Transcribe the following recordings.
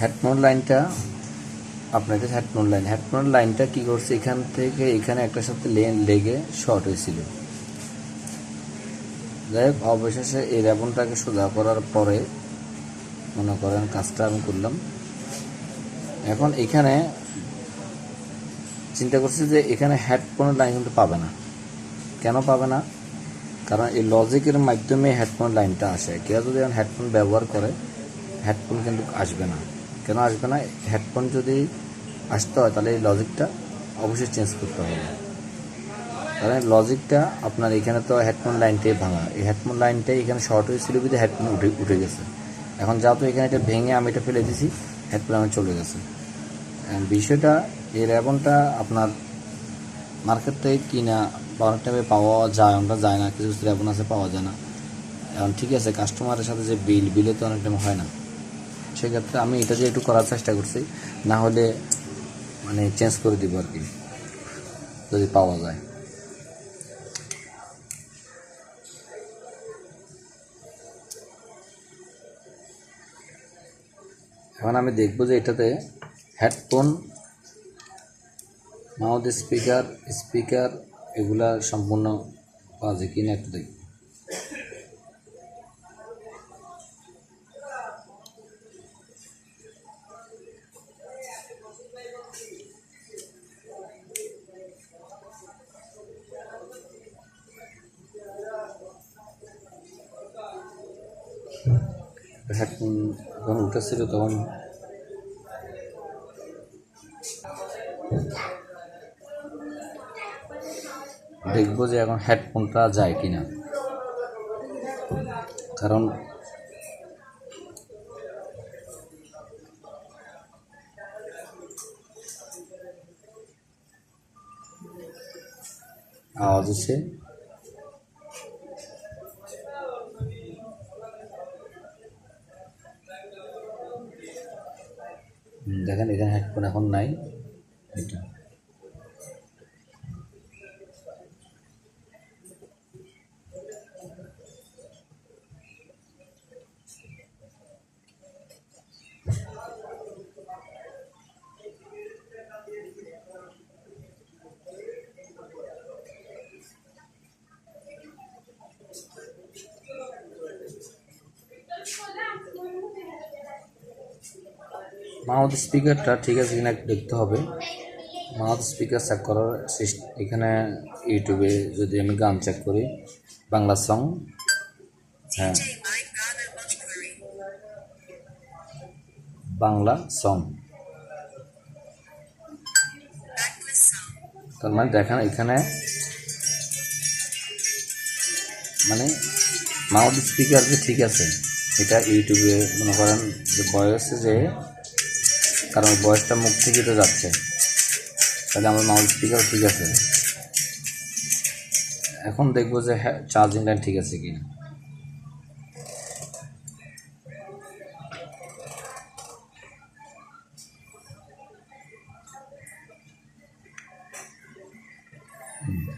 Headphone লাইনটা আপনার কাছে হেডফোন লাইনটা কী করছে, এখান থেকে এখানে একটার সাথে লেগে শর্ট হয়েছিল। যাই হোক, অবশেষে এই রেবনটাকে সোজা করার পরে মনে করেন কাজটা আমি করলাম। এখন এখানে চিন্তা করছি যে এখানে হেডফোনের লাইন কিন্তু পাবে না। কেন পাবে না? কারণ এই লজিকের মাধ্যমে হেডফোন লাইনটা আসে। কেউ যদি এখন হেডফোন ব্যবহার করে, হেডফোন কিন্তু আসবে না। কেন আসবে না? হেডফোন যদি আসতে হয় তাহলে এই লজিকটা অবশ্যই চেঞ্জ করতে হবে। কারণ লজিকটা আপনার এখানে তো হেডফোন লাইনটাই ভাঙা, এই হেডফোন লাইনটাই এখানে শর্ট হয়েছিল বিধে হেডফোন উঠে গেছে। এখন যেহেতু এখানে এটা ভেঙে আমি এটা ফেলে দিয়েছি, হেডফোন আমার চলে গেছে। বিষয়টা এই রেবনটা আপনার মার্কেট থেকে কিনা বা অনেক টাইমে পাওয়া যায়, আমরা যায় না, কিছু রেবন আছে পাওয়া যায় না। এখন ঠিক আছে, কাস্টমারের সাথে যে বিলে তো অনেক টাইম হয় না, সেক্ষেত্রে আমি এটা যে একটু করার চেষ্টা করছি, না হলে মানে চেঞ্জ করে দিব আর কি, যদি পাওয়া যায়। এখন আমি দেখবো যে এটাতে হেডফোন, মাউথ স্পিকার এগুলা সম্পূর্ণ পাওয়া যায় কিনা একটু দেখব। হেডফোন যখন উঠেছিল তখন দেখবো যে এখন হেডফোনটা যায় কিনা, কারণ আওয়াজ হচ্ছে। দেখেন এখানে হেডফোন এখন নাই। এটা মাউথ স্পিকারটা ঠিক আছে কিনা একটু দেখতে হবে। মাউথ স্পিকার চেক করার এখানে ইউটিউবে যদি আমি গান চেক করি, বাংলা সং, হ্যাঁ বাংলা সং, তার মানে দেখেন এখানে মানে মাউথ স্পিকার যে ঠিক আছে, এটা ইউটিউবে মনে করেন যে ভয়েস, যে কারণ ভয়েসটা মুখ থেকে তো যাচ্ছে, তাহলে আমার মাউথ স্পিকারও ঠিক আছে। এখন দেখবো যে হ্যাঁ চার্জিং লাইন ঠিক আছে কিনা।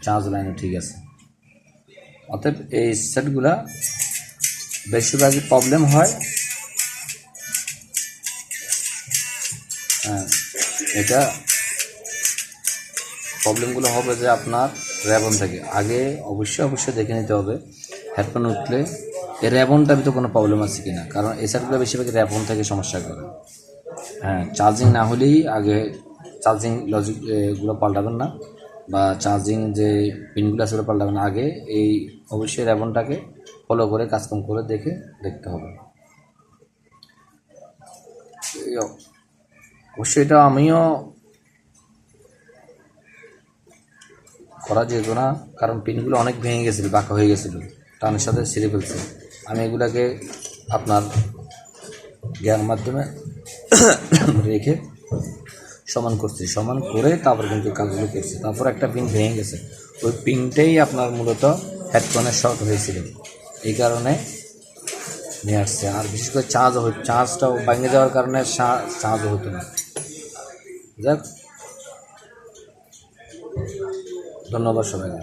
চার্জ লাইনও ঠিক আছে। অতএব এই সেটগুলা বেশিরভাগই প্রবলেম হয়, এটা প্রবলেমগুলো হবে যে আপনার রেবন থেকে আগে অবশ্যই দেখে নিতে হবে হেডফোন উঠলে এই রেবনটার ভিতরে কোনো প্রবলেম আছে কিনা, কারণ এই সেটগুলো বেশিরভাগই রেবন থেকে সমস্যা করে। চার্জিং না হলেই আগে চার্জিং লজিকগুলো পাল্টাবেন না, বা চার্জিং যে পিনগুলো আছে ওগুলো পাল্টাবেন না, আগে এই অবশ্যই রেবনটাকে ফলো করে কাজকাম করে দেখতে হবে। অবশ্যই এটা আমিও করা যেত না, কারণ পিনগুলো অনেক ভেঙে গেছিলো, বাঁকা হয়ে গেছিলো, টানের সাথে ছিঁড়ে ফেলছে। আমি এগুলাকে আপনার জ্ঞান মাধ্যমে রেখে সমান করছি, সমান করে তারপর কিন্তু কাজগুলো করছি। তারপর একটা পিন ভেঙে গেছে, ওই পিনটাই আপনার মূলত হেডফোনের শর্ট হয়েছিল, এই কারণে নিয়ে আসছে। আর বিশেষ করে চার্জটাও ভেঙে যাওয়ার কারণে চার্জও হতো না। যাক, ধন্যবাদ সবাইকে।